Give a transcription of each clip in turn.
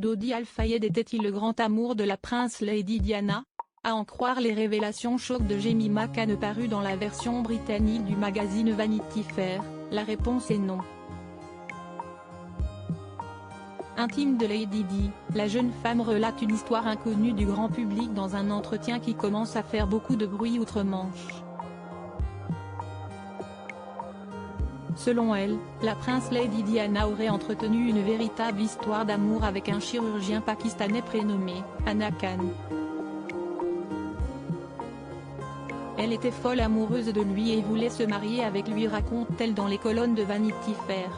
Dodi Al-Fayed était-il le grand amour de la prince Lady Diana? À en croire les révélations chocs de Jemima Khan parues dans la version britannique du magazine Vanity Fair, la réponse est non. Intime de Lady Di, la jeune femme relate une histoire inconnue du grand public dans un entretien qui commence à faire beaucoup de bruit outre-Manche. Selon elle, la prince Lady Diana aurait entretenu une véritable histoire d'amour avec un chirurgien pakistanais prénommé Ana Khan. Elle était folle amoureuse de lui et voulait se marier avec lui, raconte-t-elle dans les colonnes de Vanity Fair.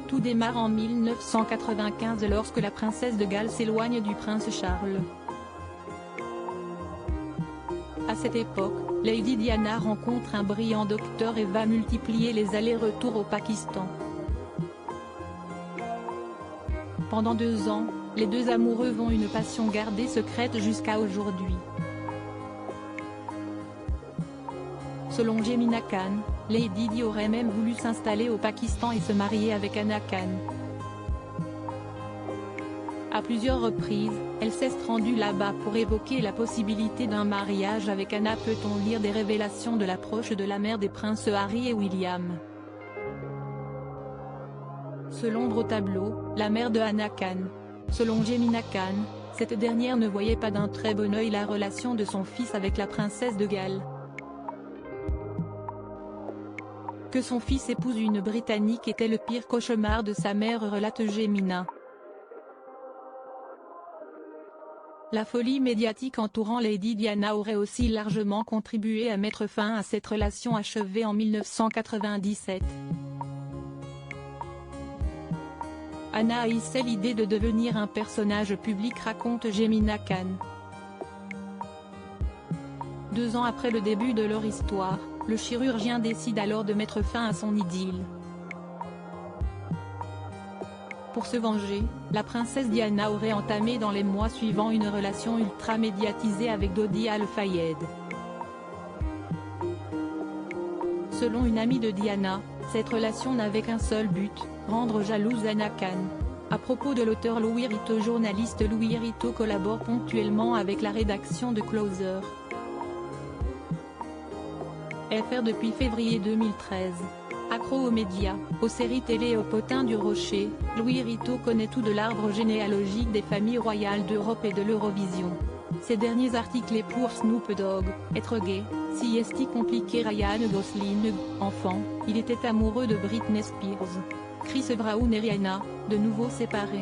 Tout démarre en 1995 lorsque la princesse de Galles s'éloigne du prince Charles. À cette époque, Lady Diana rencontre un brillant docteur et va multiplier les allers-retours au Pakistan. Pendant 2 ans, les deux amoureux vont une passion gardée secrète jusqu'à aujourd'hui. Selon Jemima Khan, Lady Di aurait même voulu s'installer au Pakistan et se marier avec Ana Khan. À plusieurs reprises, elle s'est rendue là-bas pour évoquer la possibilité d'un mariage avec Ana. Peut-on lire des révélations de l'approche de la mère des princes Harry et William? Selon l'ombre au tableau, la mère de Ana Khan. Selon Jemima Khan, cette dernière ne voyait pas d'un très bon œil la relation de son fils avec la princesse de Galles. Que son fils épouse une Britannique était le pire cauchemar de sa mère, relate Jemima. La folie médiatique entourant Lady Diana aurait aussi largement contribué à mettre fin à cette relation achevée en 1997. Ana haïssait l'idée de devenir un personnage public, raconte Jemima Khan. 2 ans après le début de leur histoire, le chirurgien décide alors de mettre fin à son idylle. Pour se venger, la princesse Diana aurait entamé dans les mois suivants une relation ultra médiatisée avec Dodi Al-Fayed. Selon une amie de Diana, cette relation n'avait qu'un seul but, rendre jalouse Ana Khan. À propos de l'auteur Louis Rito, journaliste Louis Rito collabore ponctuellement avec la rédaction de Closer FR depuis février 2013. Accro aux médias, aux séries télé et aux potins du rocher, Louis Rito connaît tout de l'arbre généalogique des familles royales d'Europe et de l'Eurovision. Ses derniers articles est pour Snoop Dogg, être gay, si est compliqué. Ryan Gosling, enfant, il était amoureux de Britney Spears. Chris Brown et Rihanna, de nouveau séparés.